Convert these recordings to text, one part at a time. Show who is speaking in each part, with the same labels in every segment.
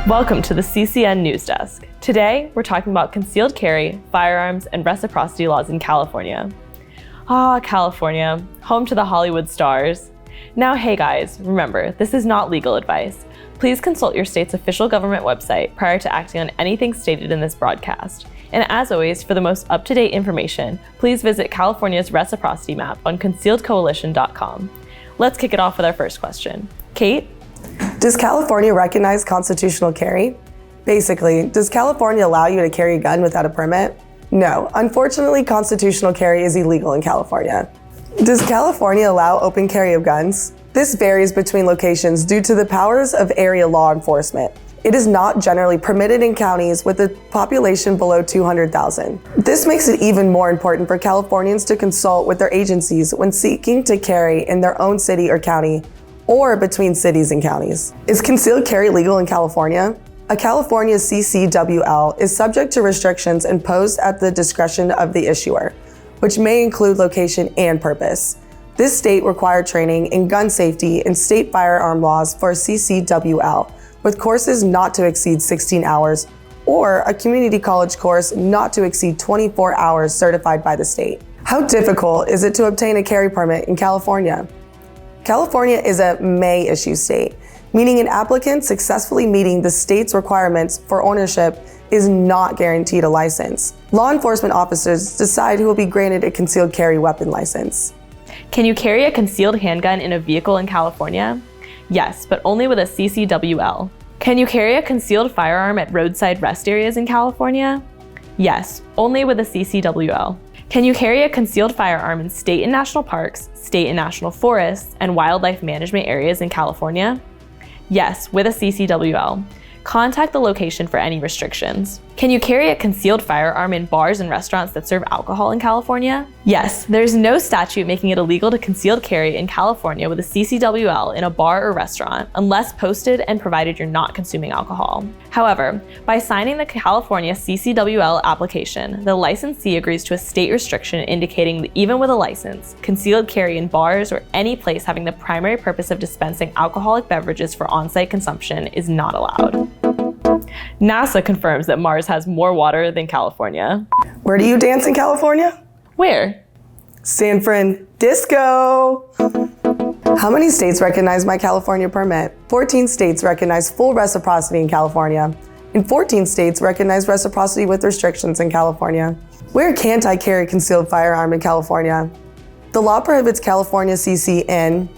Speaker 1: Welcome to the CCN News Desk. Today, we're talking about concealed carry, firearms, and reciprocity laws in California. California, home to the Hollywood stars. Now, hey guys, remember, this is not legal advice. Please consult your state's official government website prior to acting on anything stated in this broadcast. And as always, for the most up-to-date information, please visit California's reciprocity map on concealedcoalition.com. Let's kick it off with our first question. Kate?
Speaker 2: Does California recognize constitutional carry? Basically, does California allow you to carry a gun without a permit? No, unfortunately, constitutional carry is illegal in California. Does California allow open carry of guns? This varies between locations due to the powers of area law enforcement. It is not generally permitted in counties with a population below 200,000. This makes it even more important for Californians to consult with their agencies when seeking to carry in their own city or county, or between cities and counties. Is concealed carry legal in California? A California CCWL is subject to restrictions imposed at the discretion of the issuer, which may include location and purpose. This state required training in gun safety and state firearm laws for a CCWL, with courses not to exceed 16 hours, or a community college course not to exceed 24 hours certified by the state. How difficult is it to obtain a carry permit in California? California is a may issue state, meaning an applicant successfully meeting the state's requirements for ownership is not guaranteed a license. Law enforcement officers decide who will be granted a concealed carry weapon license.
Speaker 1: Can you carry a concealed handgun in a vehicle in California? Yes, but only with a CCWL. Can you carry a concealed firearm at roadside rest areas in California? Yes, only with a CCWL. Can you carry a concealed firearm in state and national parks, state and national forests, and wildlife management areas in California? Yes, with a CCWL. Contact the location for any restrictions. Can you carry a concealed firearm in bars and restaurants that serve alcohol in California? Yes, there's no statute making it illegal to concealed carry in California with a CCWL in a bar or restaurant, unless posted and provided you're not consuming alcohol. However, by signing the California CCWL application, the licensee agrees to a state restriction indicating that even with a license, concealed carry in bars or any place having the primary purpose of dispensing alcoholic beverages for on-site consumption is not allowed. NASA confirms that Mars has more water than California.
Speaker 2: Where do you dance in California?
Speaker 1: Where?
Speaker 2: San Francisco. How many states recognize my California permit? 14 states recognize full reciprocity in California, and 14 states recognize reciprocity with restrictions in California. Where can't I carry a concealed firearm in California? The law prohibits California CC in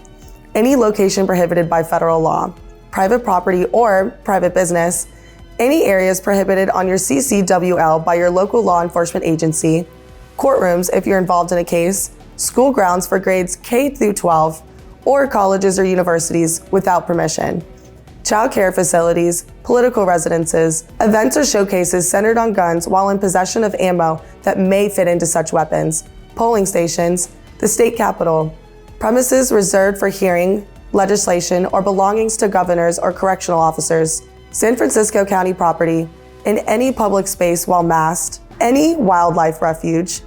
Speaker 2: any location prohibited by federal law, private property or private business, any areas prohibited on your CCWL by your local law enforcement agency, courtrooms if you're involved in a case, school grounds for grades K through 12, or colleges or universities without permission, child care facilities, political residences, events or showcases centered on guns while in possession of ammo that may fit into such weapons, polling stations, the state capitol, premises reserved for hearing, legislation, or belongings to governors or correctional officers, San Francisco County property, in any public space while masked, any wildlife refuge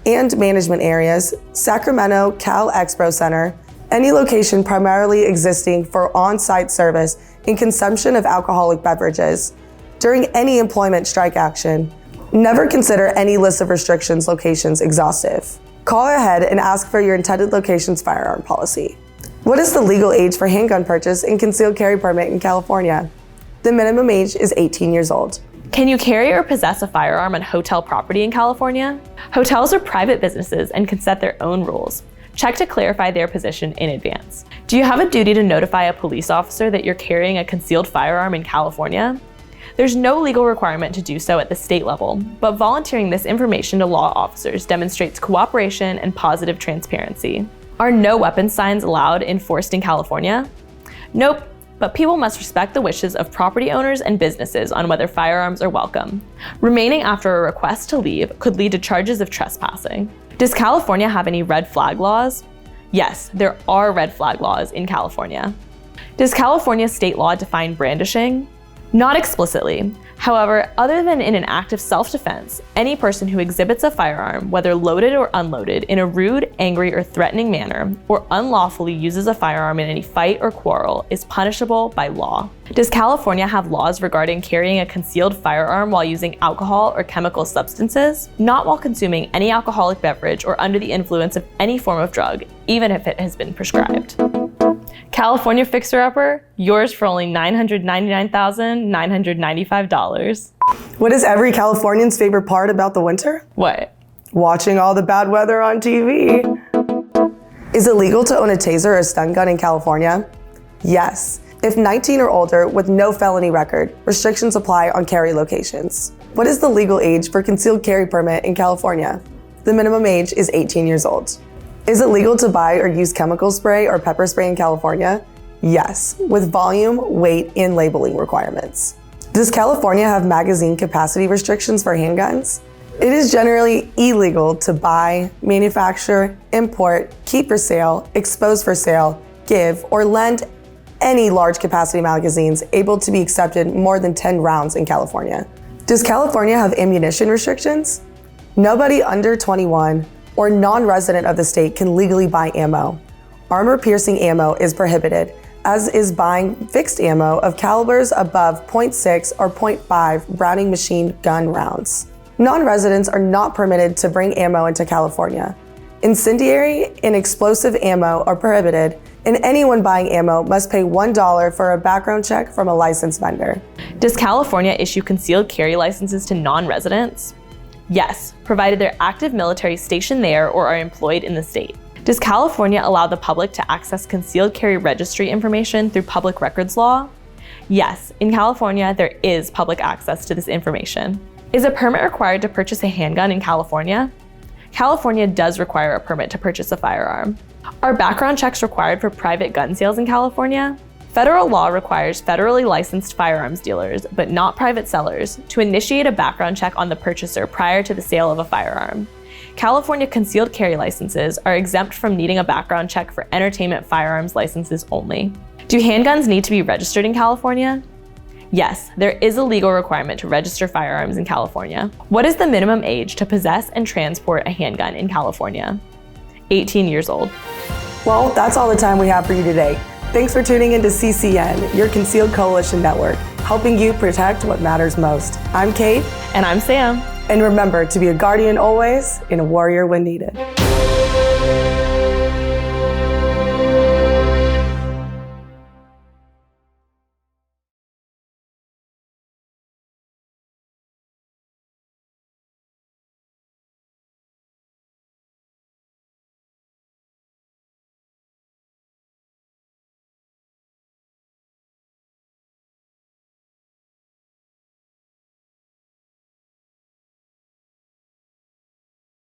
Speaker 2: and management areas, Sacramento Cal Expo Center, any location primarily existing for on-site service and consumption of alcoholic beverages, during any employment strike action. Never consider any list of restrictions locations exhaustive. Call ahead and ask for your intended location's firearm policy. What is the legal age for handgun purchase and concealed carry permit in California? The minimum age is 18 years old.
Speaker 1: Can you carry or possess a firearm on hotel property in California? Hotels are private businesses and can set their own rules. Check to clarify their position in advance. Do you have a duty to notify a police officer that you're carrying a concealed firearm in California? There's no legal requirement to do so at the state level, but volunteering this information to law officers demonstrates cooperation and positive transparency. Are no weapons signs allowed enforced in California? Nope. But people must respect the wishes of property owners and businesses on whether firearms are welcome. Remaining after a request to leave could lead to charges of trespassing. Does California have any red flag laws? Yes, there are red flag laws in California. Does California state law define brandishing? Not explicitly. However, other than in an act of self-defense, any person who exhibits a firearm, whether loaded or unloaded, in a rude, angry, or threatening manner, or unlawfully uses a firearm in any fight or quarrel, is punishable by law. Does California have laws regarding carrying a concealed firearm while using alcohol or chemical substances? Not while consuming any alcoholic beverage or under the influence of any form of drug, even if it has been prescribed. California fixer-upper, yours for only $999,995.
Speaker 2: What is every Californian's favorite part about the winter?
Speaker 1: What?
Speaker 2: Watching all the bad weather on TV. Is it legal to own a taser or a stun gun in California? Yes. If 19 or older with no felony record, restrictions apply on carry locations. What is the legal age for concealed carry permit in California? The minimum age is 18 years old. Is it legal to buy or use chemical spray or pepper spray in California? Yes, with volume, weight, and labeling requirements. Does California have magazine capacity restrictions for handguns? It is generally illegal to buy, manufacture, import, keep for sale, expose for sale, give, or lend any large capacity magazines able to be accepted more than 10 rounds in California. Does California have ammunition restrictions? Nobody under 21 or non-resident of the state can legally buy ammo. Armor-piercing ammo is prohibited, as is buying fixed ammo of calibers above .6 or .5 Browning machine gun rounds. Non-residents are not permitted to bring ammo into California. Incendiary and explosive ammo are prohibited, and anyone buying ammo must pay $1 for a background check from a licensed vendor.
Speaker 1: Does California issue concealed carry licenses to non-residents? Yes, provided they're active military stationed there or are employed in the state. Does California allow the public to access concealed carry registry information through public records law? Yes, in California, there is public access to this information. Is a permit required to purchase a handgun in California? California does require a permit to purchase a firearm. Are background checks required for private gun sales in California? Federal law requires federally licensed firearms dealers, but not private sellers, to initiate a background check on the purchaser prior to the sale of a firearm. California concealed carry licenses are exempt from needing a background check for entertainment firearms licenses only. Do handguns need to be registered in California? Yes, there is a legal requirement to register firearms in California. What is the minimum age to possess and transport a handgun in California? 18 years old.
Speaker 2: Well, that's all the time we have for you today. Thanks for tuning into CCN, your Concealed Coalition Network, helping you protect what matters most. I'm Kate.
Speaker 1: And I'm Sam.
Speaker 2: And remember to be a guardian always and a warrior when needed.